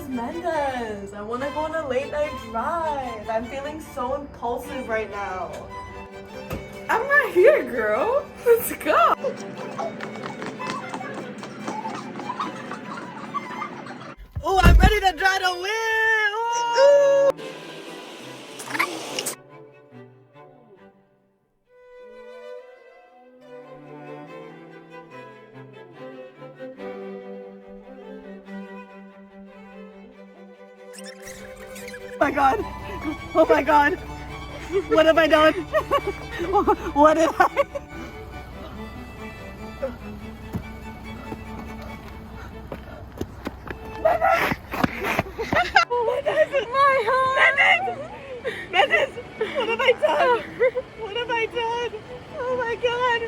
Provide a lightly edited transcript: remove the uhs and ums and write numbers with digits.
Mendez. I want to go on a late night drive. I'm feeling so impulsive right now. I'm right here, girl. Let's go. Oh, I'm ready to try to win. Ooh. Oh my god. Oh my god. What have I done? What did I? My heart! Menace! What have I done? What have I done? Oh my god!